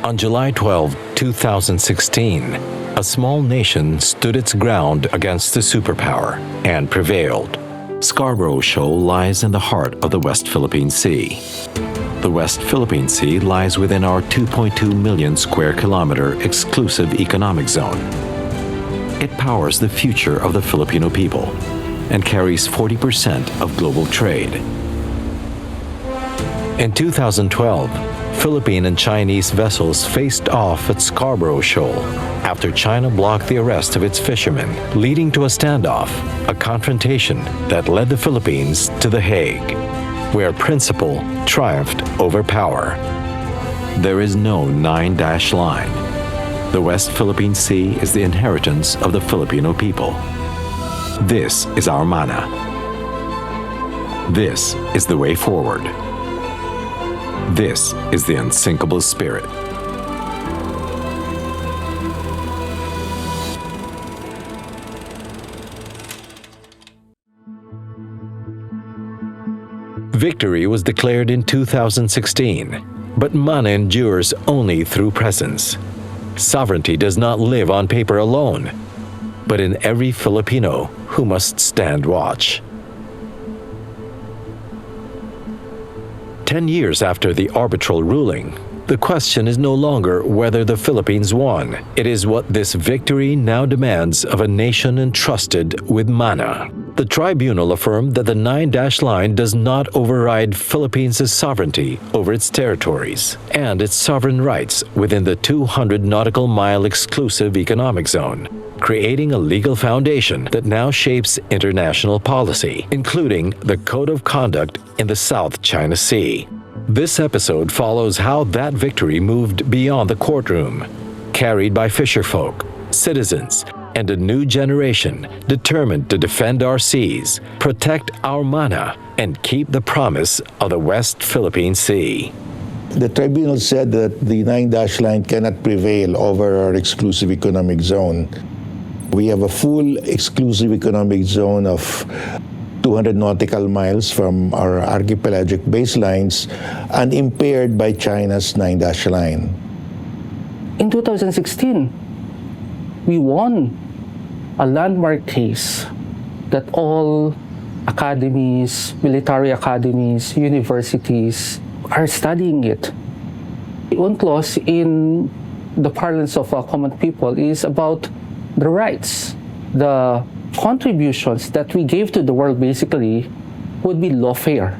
On July 12, 2016, a small nation stood its ground against the superpower and prevailed. Scarborough Shoal lies in the heart of the West Philippine Sea. The West Philippine Sea lies within our 2.2 million square kilometer exclusive economic zone. It powers the future of the Filipino people and carries 40% of global trade. In 2012, Philippine and Chinese vessels faced off at Scarborough Shoal after China blocked the arrest of its fishermen, leading to a standoff, a confrontation that led the Philippines to The Hague, where principle triumphed over power. There is no 9-dash line. The West Philippine Sea is the inheritance of the Filipino people. This is our mana. This is the way forward. This is the unsinkable spirit. Victory was declared in 2016, but mana endures only through presence. Sovereignty does not live on paper alone, but in every Filipino who must stand watch. 10 years after the arbitral ruling, the question is no longer whether the Philippines won. It is what this victory now demands of a nation entrusted with mana. The tribunal affirmed that the 9-dash line does not override Philippines' sovereignty over its territories and its sovereign rights within the 200 nautical mile exclusive economic zone, creating a legal foundation that now shapes international policy, including the Code of Conduct in the South China Sea. This episode follows how that victory moved beyond the courtroom, carried by fisherfolk, citizens, and a new generation determined to defend our seas, protect our mana, and keep the promise of the West Philippine Sea. The tribunal said that the 9-dash line cannot prevail over our exclusive economic zone. We have a full exclusive economic zone of 200 nautical miles from our archipelagic baselines, unimpaired by China's 9-dash line. In 2016, we won a landmark case that all academies, military academies, universities are studying it. The UNCLOS in the parlance of common people is about the rights, the contributions that we gave to the world basically would be lawfare.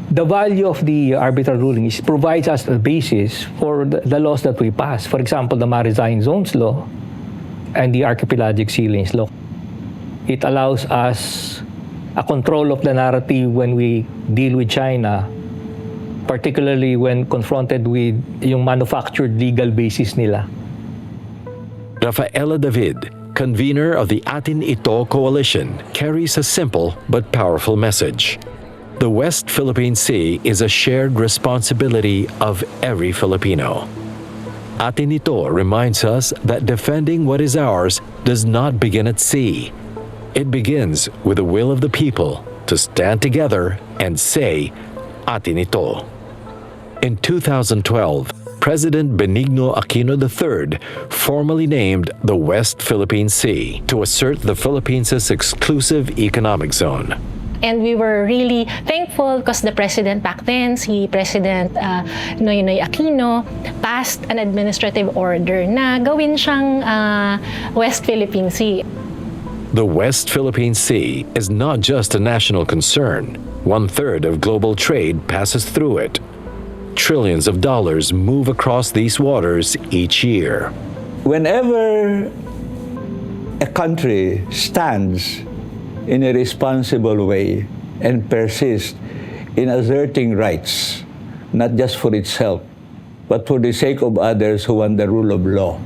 The value of the arbitral ruling is provides us a basis for the laws that we pass. For example, the Maritime Zones Law and the Archipelagic Sea Lanes Law. It allows us a control of the narrative when we deal with China, particularly when confronted with yung manufactured legal basis nila. Rafaela David, convener of the Atin Ito coalition, carries a simple but powerful message. The West Philippine Sea is a shared responsibility of every Filipino. Atin Ito reminds us that defending what is ours does not begin at sea. It begins with the will of the people to stand together and say, Atin Ito. In 2012, President Benigno Aquino III formally named the West Philippine Sea to assert the Philippines' exclusive economic zone. And we were really thankful because the president back then, si President Noynoy Aquino, passed an administrative order na gawin siyang West Philippine Sea. The West Philippine Sea is not just a national concern. 1/3 of global trade passes through it. Trillions of dollars move across these waters each year. Whenever a country stands in a responsible way and persists in asserting rights, not just for itself, but for the sake of others who want the rule of law,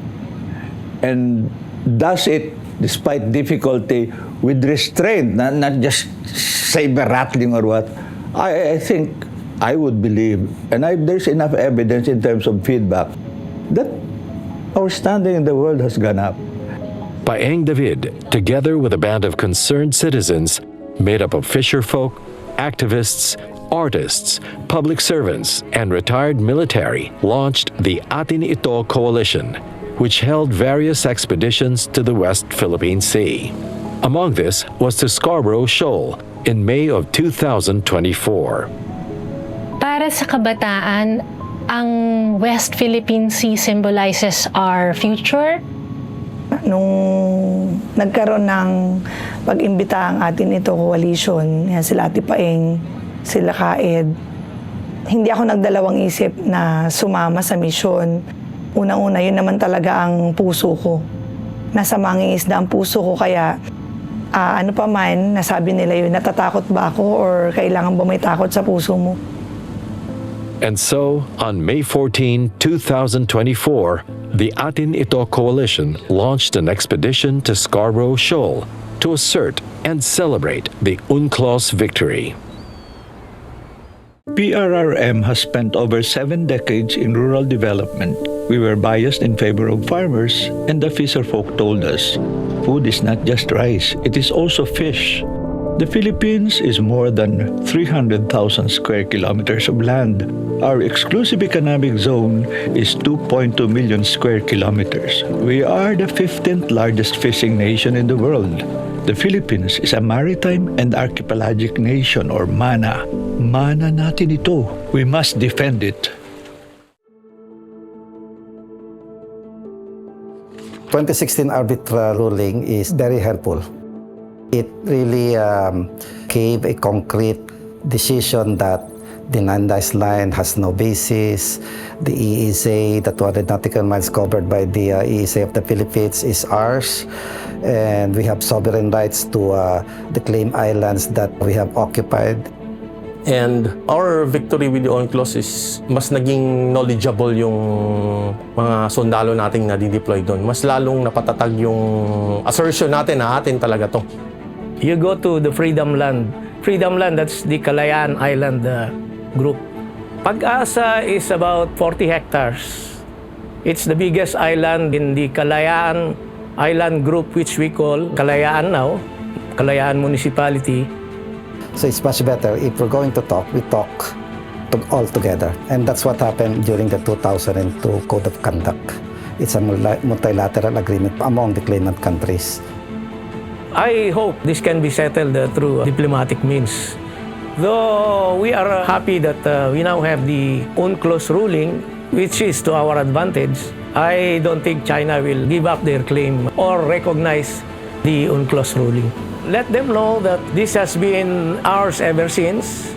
and does it despite difficulty with restraint, not just saber-rattling or what, I think I would believe, and there's enough evidence in terms of feedback, that our standing in the world has gone up. Paeng David, together with a band of concerned citizens made up of fisherfolk, activists, artists, public servants, and retired military launched the Atin Ito coalition, which held various expeditions to the West Philippine Sea. Among this was to Scarborough Shoal in May of 2024. Para sa kabataan, ang West Philippine Sea symbolizes our future. Nung nagkaroon ng pag-imbita ang Atin Ito coalition, yan sila Ate Paeng, sila Kaed, hindi ako nagdalawang isip na sumama sa misyon. Unang-una, yun naman talaga ang puso ko. Nasa mangingisda ang puso ko, kaya ano pa man, nasabi nila yun, natatakot ba ako or kailangan ba may takot sa puso mo? And so, on May 14, 2024, the Atin Ito coalition launched an expedition to Scarborough Shoal to assert and celebrate the UNCLOS victory. PRRM has spent over 7 decades in rural development. We were biased in favor of farmers, and the fisherfolk told us, food is not just rice, it is also fish. The Philippines is more than 300,000 square kilometers of land. Our exclusive economic zone is 2.2 million square kilometers. We are the 15th largest fishing nation in the world. The Philippines is a maritime and archipelagic nation, or MANA. Mana natin ito. We must defend it. 2016 arbitral ruling is very helpful. It really gave a concrete decision that the 9-dash line has no basis. The EEZ, the 200 nautical miles covered by the EEZ of the Philippines, is ours. And we have sovereign rights to the claimed islands that we have occupied. And our victory with the UNCLOS is mas naging knowledgeable yung mga sundalo nating na-deploy doon. Mas lalong napatatag yung assertion natin na atin talaga to. You go to the Freedom Land. Freedom Land, that's the Kalayaan Island group. Pag-asa is about 40 hectares. It's the biggest island in the Kalayaan Island group, which we call Kalayaan now, Kalayaan Municipality. So it's much better if we're going to talk, we talk all together. And that's what happened during the 2002 Code of Conduct. It's a multilateral agreement among the claimant countries. I hope this can be settled through diplomatic means. Though we are happy that we now have the UNCLOS ruling, which is to our advantage, I don't think China will give up their claim or recognize the UNCLOS ruling. Let them know that this has been ours ever since,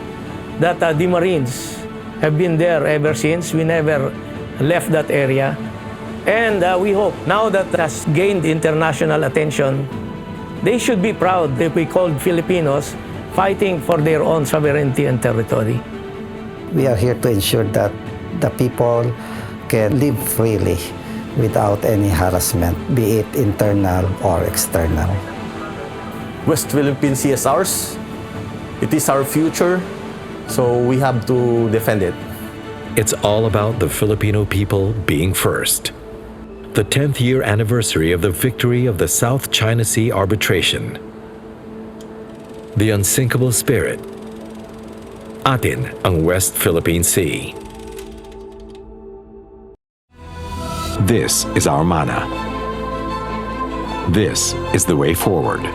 that the Marines have been there ever since. We never left that area. And we hope now that it has gained international attention, they should be proud that we called Filipinos fighting for their own sovereignty and territory. We are here to ensure that the people can live freely without any harassment, be it internal or external. West Philippine Sea is ours. It is our future, so we have to defend it. It's all about the Filipino people being first. The 10th year anniversary of the victory of the South China Sea arbitration. The unsinkable spirit. Atin ang West Philippine Sea. This is our mana. This is the way forward.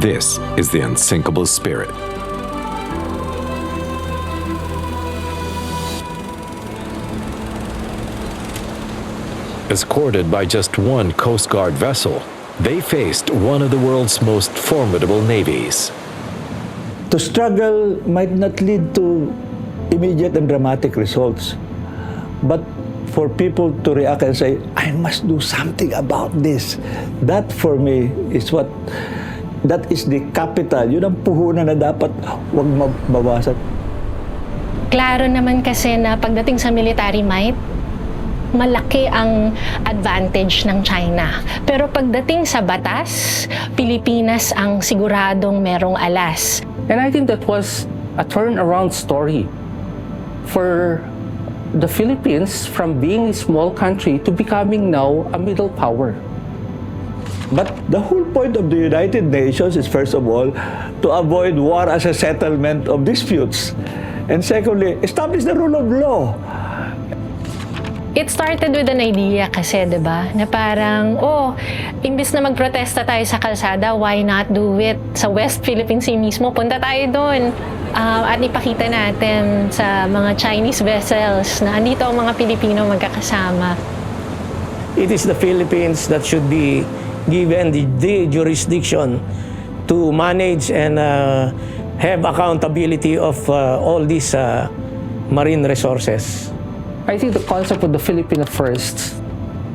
This is the unsinkable spirit. Escorted by just one Coast Guard vessel, they faced one of the world's most formidable navies. To struggle might not lead to immediate and dramatic results, but for people to react and say, I must do something about this, that for me is that is the capital. Yun ang puhunan na dapat huwag mabawasan. Klaro naman kasi na pagdating sa military might, malaki ang advantage ng China. Pero pagdating sa batas, Pilipinas ang siguradong merong alas. And I think that was a turnaround story for the Philippines from being a small country to becoming now a middle power. But the whole point of the United Nations is, first of all, to avoid war as a settlement of disputes. And secondly, establish the rule of law. It started with an idea kasi, di ba? Na parang, imbis na magprotesta tayo sa kalsada, why not do it sa West Philippine Sea mismo? Punta tayo doon. At ipakita natin sa mga Chinese vessels na andito ang mga Pilipino magkakasama. It is the Philippines that should be given the jurisdiction to manage and have accountability of all these marine resources. I think the concept of the Filipino first,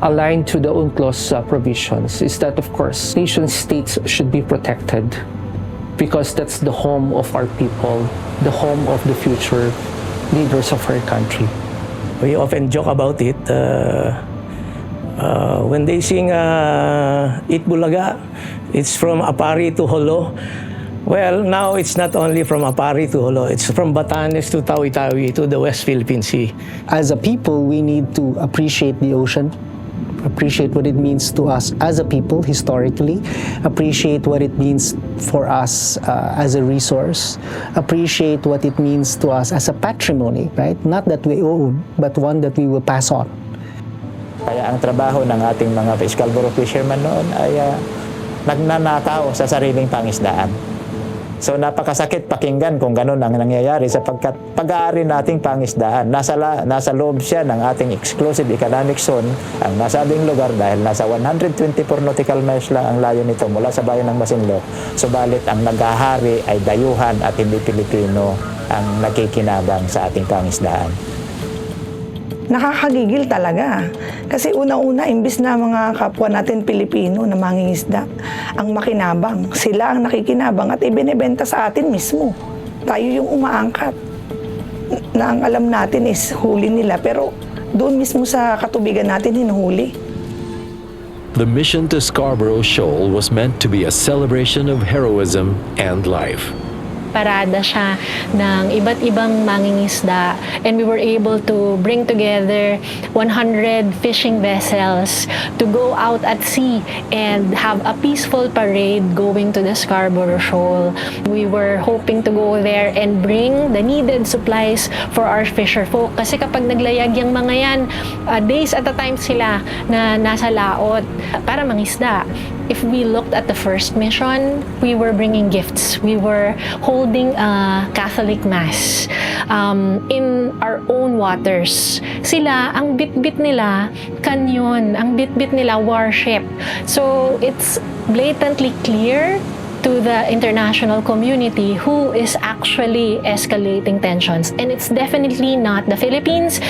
aligned to the UNCLOS provisions, is that, of course, nation-states should be protected because that's the home of our people, the home of the future leaders of our country. We often joke about it. When they sing Eat Bulaga, it's from Apari to Holo. Well, now it's not only from Apari to Holo, it's from Batanes to Tawi-Tawi to the West Philippine Sea. As a people, we need to appreciate the ocean, appreciate what it means to us as a people historically, appreciate what it means for us as a resource, appreciate what it means to us as a patrimony, right? Not that we own, but one that we will pass on. Kaya ang trabaho ng ating mga Scarborough fishermen noon ay nagnanakaw sa sariling pangisdaan. So napakasakit pakinggan kung ganun ang nangyayari sapagkat pag-aari nating pangisdaan. Nasa loob siya ng ating exclusive economic zone ang nasabing lugar dahil nasa 124 nautical miles lang ang layo nito mula sa bayan ng Masinloc. Subalit ang naghahari ay dayuhan at hindi Pilipino ang nakikinabang sa ating pangisdaan. Nakakagigil talaga. Kasi una-una, imbis na mga kapwa natin Pilipino na mangingisda, ang makinabang, sila ang nakikinabang at ibinebenta sa atin mismo. Tayo yung umaangkat. Na ang alam natin is huli nila, pero doon mismo sa katubigan natin hinuhuli. The mission to Scarborough Shoal was meant to be a celebration of heroism and life. Parada siya ng iba't ibang mangingisda, and we were able to bring together 100 fishing vessels to go out at sea and have a peaceful parade going to the Scarborough Shoal. We were hoping to go there and bring the needed supplies for our fisherfolk kasi kapag naglayag yung mga yan, days at a time sila na nasa laot para mangisda. If we looked at the first mission, we were bringing gifts. We were holding a Catholic Mass in our own waters. Sila, ang bit-bit nila, kanyon. Ang bit-bit nila, warship. So, it's blatantly clear to the international community who is actually escalating tensions. And it's definitely not the Philippines.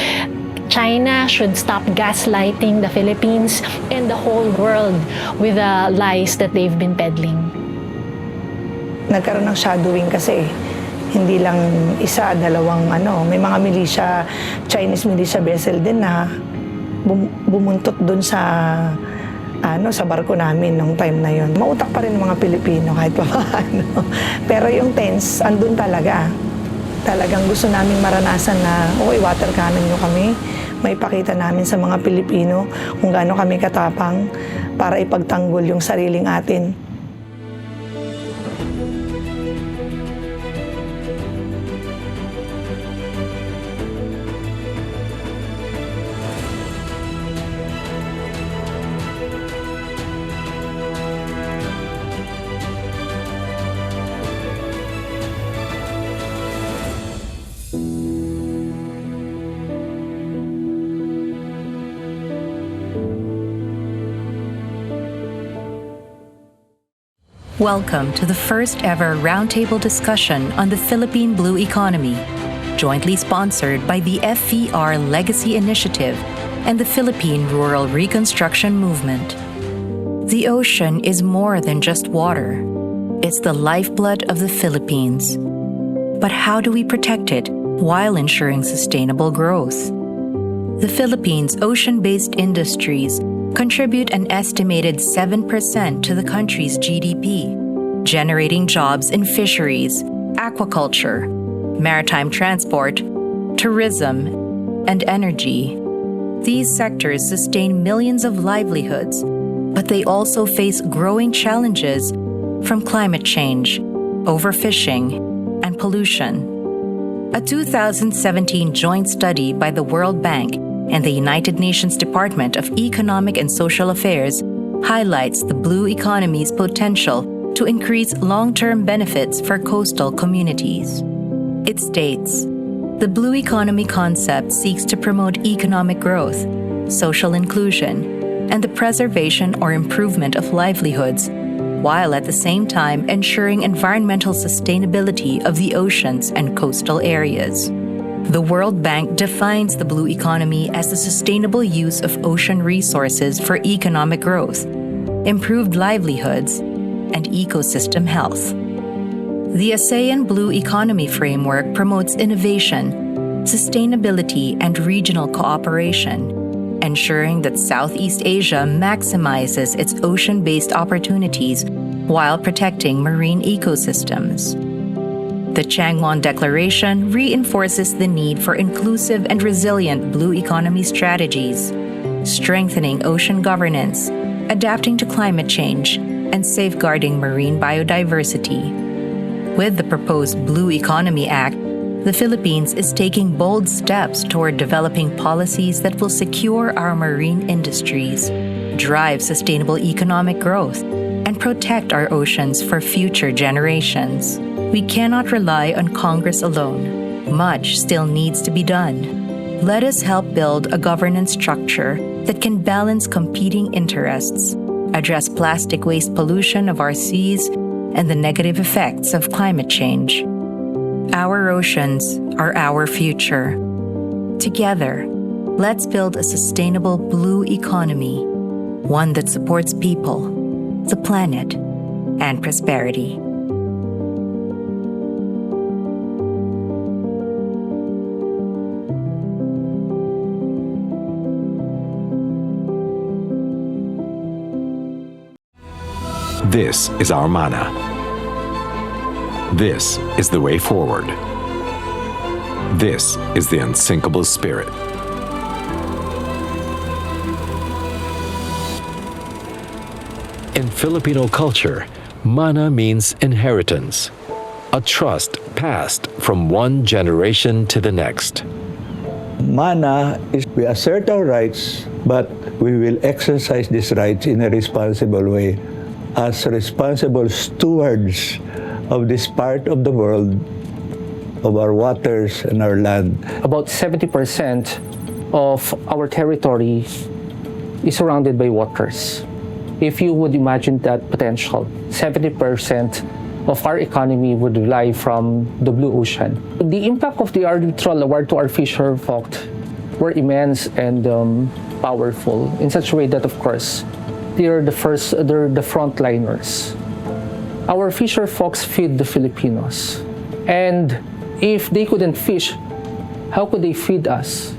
China should stop gaslighting the Philippines and the whole world with the lies that they've been peddling. Nagkaroon ng shadowing kasi. Hindi lang isa, dalawang may mga militia, Chinese militia vessel din na bumuntot doon sa sa barko namin nung time na yon. Mautak pa rin ng mga Pilipino kahit pa paano. Pero yung tense, andun talaga. Talagang gusto namin maranasan na, water cannon nyo kami. May pakita namin sa mga Pilipino kung gaano kami katapang para ipagtanggol yung sariling atin. Welcome to the first ever roundtable discussion on the Philippine Blue Economy, jointly sponsored by the FVR Legacy Initiative and the Philippine Rural Reconstruction Movement. The ocean is more than just water. It's the lifeblood of the Philippines. But how do we protect it while ensuring sustainable growth? The Philippines' ocean-based industries contribute an estimated 7% to the country's GDP, generating jobs in fisheries, aquaculture, maritime transport, tourism, and energy. These sectors sustain millions of livelihoods, but they also face growing challenges from climate change, overfishing, and pollution. A 2017 joint study by the World Bank and the United Nations Department of Economic and Social Affairs highlights the blue economy's potential to increase long-term benefits for coastal communities. It states, the blue economy concept seeks to promote economic growth, social inclusion, and the preservation or improvement of livelihoods, while at the same time ensuring environmental sustainability of the oceans and coastal areas. The World Bank defines the blue economy as the sustainable use of ocean resources for economic growth, improved livelihoods, and ecosystem health. The ASEAN Blue Economy Framework promotes innovation, sustainability, and regional cooperation, ensuring that Southeast Asia maximizes its ocean-based opportunities while protecting marine ecosystems. The Changwon Declaration reinforces the need for inclusive and resilient blue economy strategies, strengthening ocean governance, adapting to climate change, and safeguarding marine biodiversity. With the proposed Blue Economy Act, the Philippines is taking bold steps toward developing policies that will secure our marine industries, drive sustainable economic growth, and protect our oceans for future generations. We cannot rely on Congress alone. Much still needs to be done. Let us help build a governance structure that can balance competing interests, address plastic waste pollution of our seas, and the negative effects of climate change. Our oceans are our future. Together, let's build a sustainable blue economy, one that supports people, the planet, and prosperity. This is our mana. This is the way forward. This is the unsinkable spirit. In Filipino culture, mana means inheritance, a trust passed from one generation to the next. Mana is we assert our rights, but we will exercise these rights in a responsible way as responsible stewards of this part of the world, of our waters and our land. About 70% of our territory is surrounded by waters. If you would imagine that potential, 70% of our economy would rely from the blue ocean. The impact of the arbitral award to our fisherfolk were immense and powerful in such a way that, of course, they're the frontliners. Our fisherfolks feed the Filipinos. And if they couldn't fish, how could they feed us?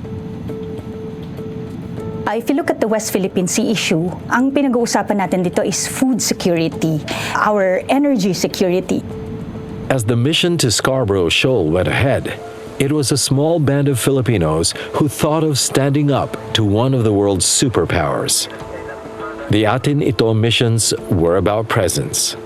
If you look at the West Philippine Sea issue, ang pinag-uusapan natin dito is food security, our energy security. As the mission to Scarborough Shoal went ahead, it was a small band of Filipinos who thought of standing up to one of the world's superpowers. The Atin Ito missions were about presence.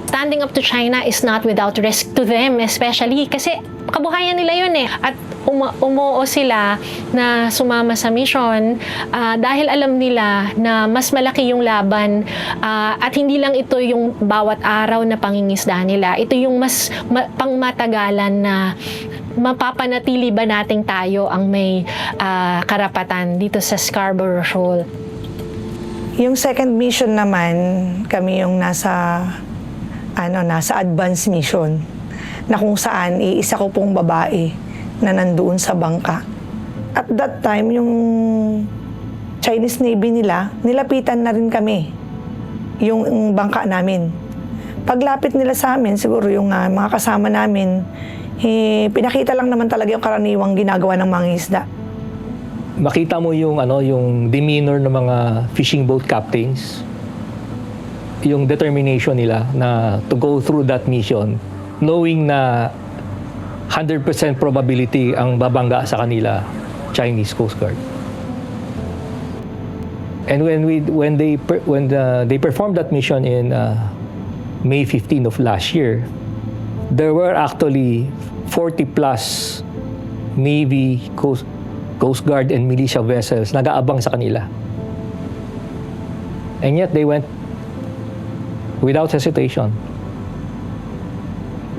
Standing up to China is not without risk to them, especially kasi kabuhayan nila yun eh. At umuo sila na sumama sa mission dahil alam nila na mas malaki yung laban at hindi lang ito yung bawat araw na pangingisda nila. Ito yung mas pangmatagalan na mapapanatili ba nating tayo ang may karapatan dito sa Scarborough Shoal. Yung second mission naman, kami yung nasa advance mission na kung saan isa ko pong babae na nandoon sa bangka. At that time, yung Chinese Navy nila, nilapitan na rin kami yung bangka namin. Paglapit nila sa amin, siguro yung mga kasama namin, pinakita lang naman talaga yung karaniwang ginagawa ng mga isda. Makita mo yung yung demeanor ng mga fishing boat captains, yung determination nila na to go through that mission knowing na 100% probability ang babangga sa kanila Chinese Coast Guard. And when they performed that mission in May 15 of last year, there were actually 40 plus Navy, Coast Guard, and militia vessels nag-aabang sa kanila. And yet they went without hesitation.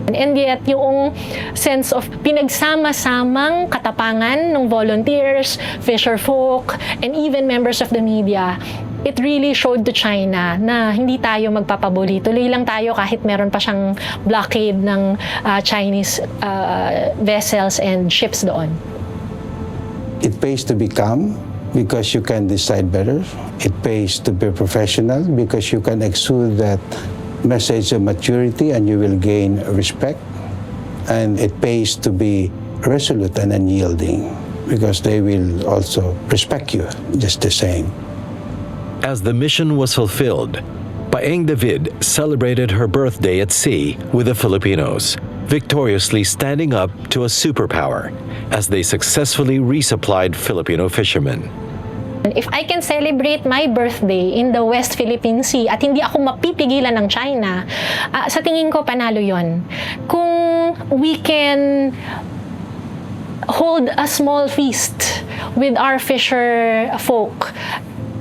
And yet, yung sense of pinagsama-samang katapangan ng volunteers, fisherfolk, and even members of the media, it really showed to China na hindi tayo magpapabuli. Tuloy lang tayo kahit meron pa siyang blockade ng Chinese vessels and ships doon. It pays to be calm because you can decide better. It pays to be professional because you can exude that message of maturity and you will gain respect. And it pays to be resolute and unyielding because they will also respect you just the same. As the mission was fulfilled, Paeng David celebrated her birthday at sea with the Filipinos, victoriously standing up to a superpower as they successfully resupplied Filipino fishermen. If I can celebrate my birthday in the West Philippine Sea at hindi ako mapipigilan ng China, sa tingin ko panalo yon. Kung we can hold a small feast with our fisher folk,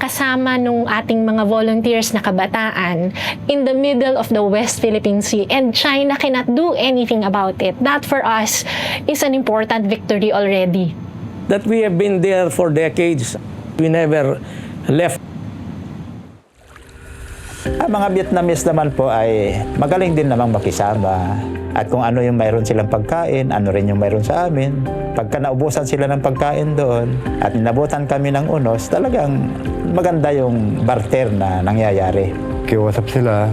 kasama nung ating mga volunteers na kabataan in the middle of the West Philippine Sea, and China cannot do anything about it. That for us is an important victory already. That we have been there for decades. We never left. Ang mga Vietnamese naman po ay magaling din namang makisama. At kung ano yung mayroon silang pagkain, ano rin yung mayroon sa amin. Pagka naubusan sila ng pagkain doon at inabutan kami ng unos, talagang maganda yung barter na nangyayari. Kiusap sila,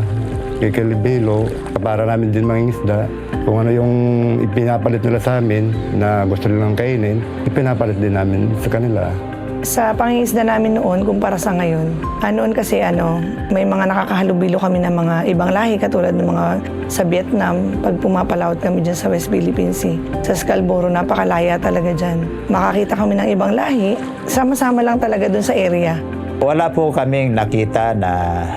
kikilibilo, para namin din mangingisda. Kung ano yung ipinapalit nila sa amin na gusto nilang kainin, ipinapalit din namin sa kanila. Sa pangingisda namin noon kumpara sa ngayon, noon kasi may mga nakakahalubilo kami ng mga ibang lahi katulad ng mga sa Vietnam, pag pumapalawat kami dyan sa West Philippine Sea. Sa Scarborough, napakalaya talaga dyan. Makakita kami ng ibang lahi, sama-sama lang talaga dun sa area. Wala po kaming nakita na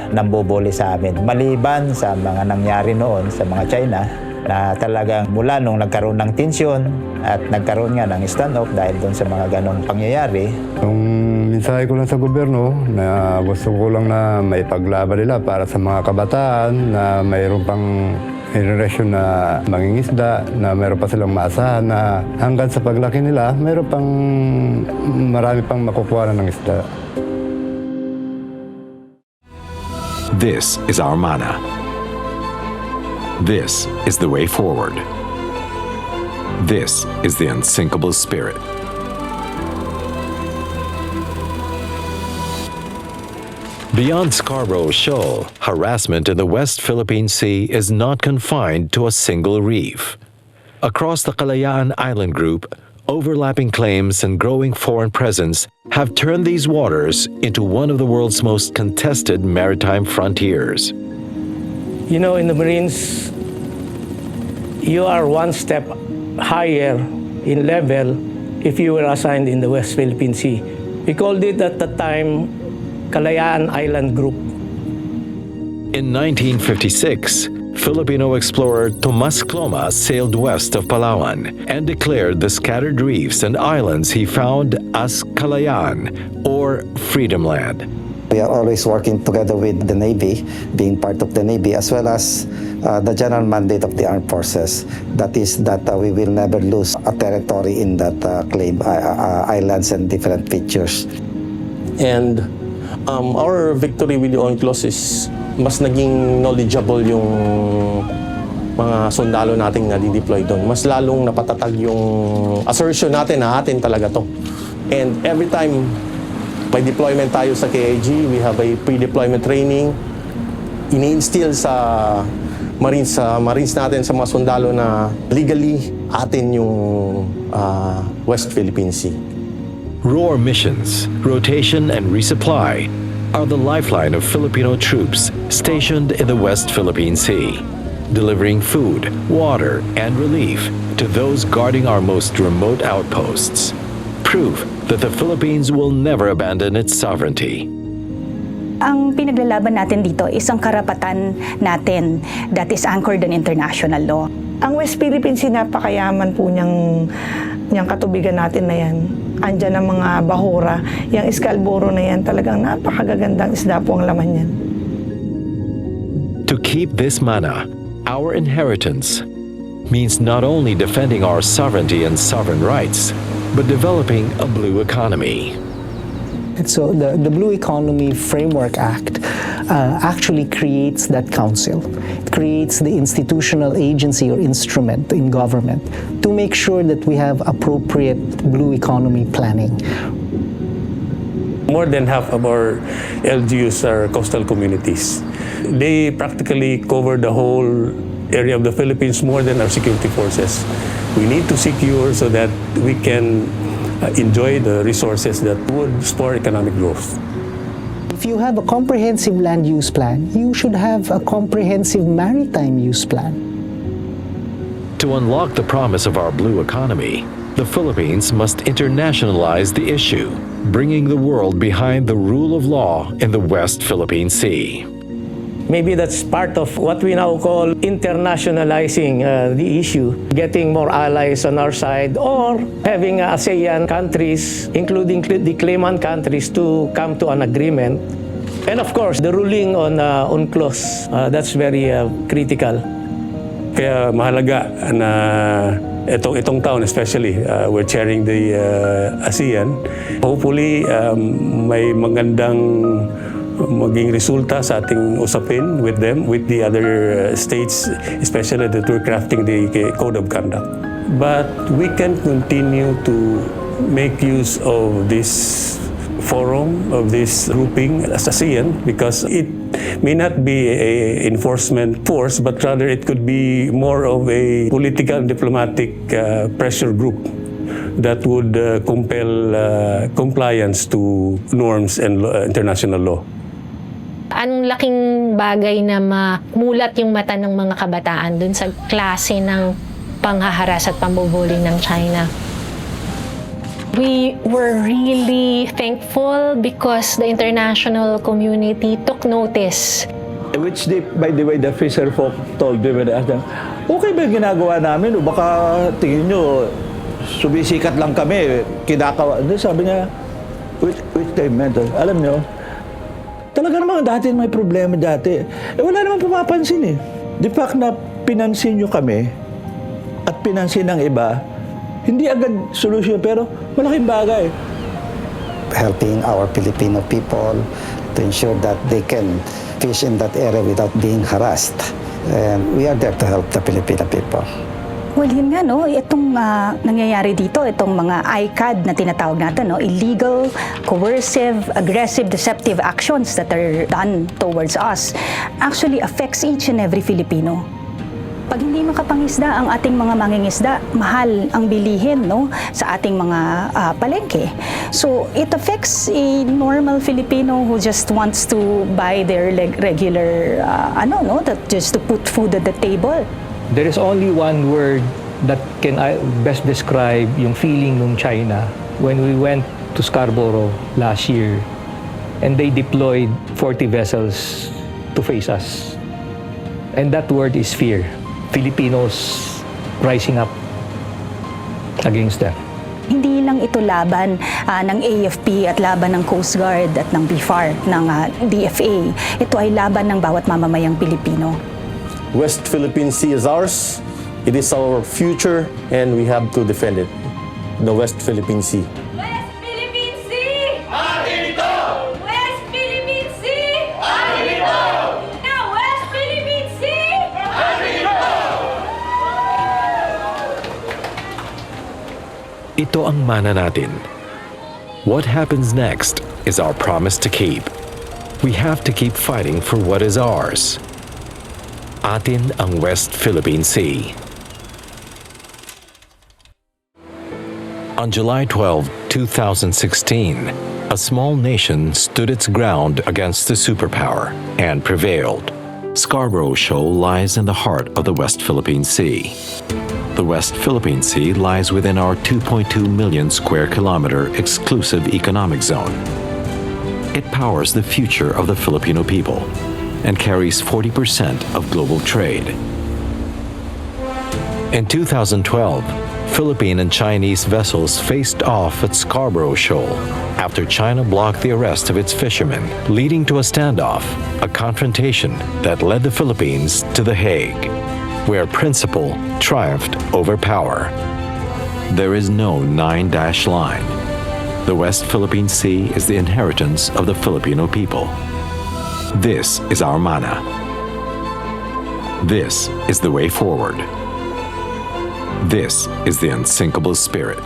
nambubuli sa amin. Maliban sa mga nangyari noon sa mga China, na talagang mula nung nagkaroon ng tensyon at nagkaroon nga ng standoff dahil doon sa mga ganong pangyayari. Yung mensahe ko lang sa gobyerno na gusto ko lang na may paglaban nila para sa mga kabataan na mayroon pang generation na mangingisda, na mayroon pa silang maasahan na hanggang sa paglaki nila, mayroon pang marami pang makukuha ng isda. This is our mana. This is the way forward. This is the unsinkable spirit. Beyond Scarborough Shoal, harassment in the West Philippine Sea is not confined to a single reef. Across the Kalayaan Island group, overlapping claims and growing foreign presence have turned these waters into one of the world's most contested maritime frontiers. You know, in the Marines, you are one step higher in level if you were assigned in the West Philippine Sea. We called it at the time Kalayaan Island Group. In 1956, Filipino explorer Tomas Cloma sailed west of Palawan and declared the scattered reefs and islands he found as Kalayaan, or Freedom Land. We are always working together with the Navy, being part of the Navy, as well as the general mandate of the armed forces. That is that we will never lose a territory in that claim, islands and different features. And our victory with the UNCLOS is mas naging knowledgeable yung mga sundalo nating nadi-deploy doon. Mas lalong napatatag yung assertion natin na atin talaga to. And every time may deployment tayo sa KIG, we have a pre-deployment training. Ini-instill sa Marines natin, sa mga sundalo na legally atin yung West Philippine Sea. ROAR missions, rotation and resupply, are the lifeline of Filipino troops stationed in the West Philippine Sea, delivering food, water, and relief to those guarding our most remote outposts. Proof that the Philippines will never abandon its sovereignty. Ang pinaglalaban natin dito is ang karapatan natin that is anchored in international law. Ang West Philippine Sea, napakayaman po niyang katubigan natin na yan. Andyan ang mga bahura. Yung Scarborough na yan, talagang napakagagandang isda po ang laman yan. To keep this mana, our inheritance, means not only defending our sovereignty and sovereign rights, but developing a blue economy. And so the Blue Economy Framework Act actually creates that council. It creates the institutional agency or instrument in government to make sure that we have appropriate blue economy planning. More than half of our LGUs are coastal communities. They practically cover the whole area of the Philippines more than our security forces. We need to secure so that we can enjoy the resources that would spur economic growth. If you have a comprehensive land use plan, you should have a comprehensive maritime use plan. To unlock the promise of our blue economy, the Philippines must internationalize the issue, bringing the world behind the rule of law in the West Philippine Sea. Maybe that's part of what we now call internationalizing the issue, getting more allies on our side, or having ASEAN countries, including the claimant countries, to come to an agreement. And of course, the ruling on UNCLOS, that's very critical. Kaya mahalaga na itong taon especially, we're chairing the ASEAN. Hopefully, may magandang maging resulta sa ating usapin with them, with the other states, especially that we're crafting the code of conduct. But we can continue to make use of this forum, of this grouping as ASEAN, because it may not be an enforcement force, but rather it could be more of a political and diplomatic pressure group that would compel compliance to norms and international law. Ang laking bagay na mamulat yung mata ng mga kabataan dun sa klase ng panghaharas at pambubuling ng China. We were really thankful because the international community took notice. Which, by the way, the fisherfolk told me when I asked them, okay ba ginagawa namin? O baka tingin nyo, sumisikat lang kami, kinakawa. Sabi niya, which they meant, alam nyo, talaga naman dati may problema dati. Wala naman pumapansin eh. The fact na pinansin nyo kami at pinansin ng iba, hindi agad solusyon pero malaking bagay. Helping our Filipino people to ensure that they can fish in that area without being harassed. And we are there to help the Filipino people. Well, yun nga, no? Itong nangyayari dito, itong mga ICAD na tinatawag natin, no? Illegal, coercive, aggressive, deceptive actions that are done towards us actually affects each and every Filipino. Pag hindi makapangisda ang ating mga mangingisda, mahal ang bilihin, no? Sa ating mga palengke. So, it affects a normal Filipino who just wants to buy their regular, just to put food at the table. There is only one word that can best describe yung feeling ng China when we went to Scarborough last year and they deployed 40 vessels to face us. And that word is fear. Filipinos rising up against them. Hindi lang ito laban ng AFP at laban ng Coast Guard at ng BFAR, ng DFA. Ito ay laban ng bawat mamamayang Pilipino. West Philippine Sea is ours. It is our future and we have to defend it. The West Philippine Sea. West Philippine Sea! Atin Ito! West Philippine Sea! Atin Ito! Now West Philippine Sea! Atin Ito! Ito ang mana natin. What happens next is our promise to keep. We have to keep fighting for what is ours. Atin ang West Philippine Sea. On July 12, 2016, a small nation stood its ground against the superpower and prevailed. Scarborough Shoal lies in the heart of the West Philippine Sea. The West Philippine Sea lies within our 2.2 million square kilometer exclusive economic zone. It powers the future of the Filipino people and carries 40% of global trade. In 2012, Philippine and Chinese vessels faced off at Scarborough Shoal after China blocked the arrest of its fishermen, leading to a standoff, a confrontation that led the Philippines to The Hague, where principle triumphed over power. There is no 9-dash line. The West Philippine Sea is the inheritance of the Filipino people. This is our mana. This is the way forward. This is the unsinkable spirit.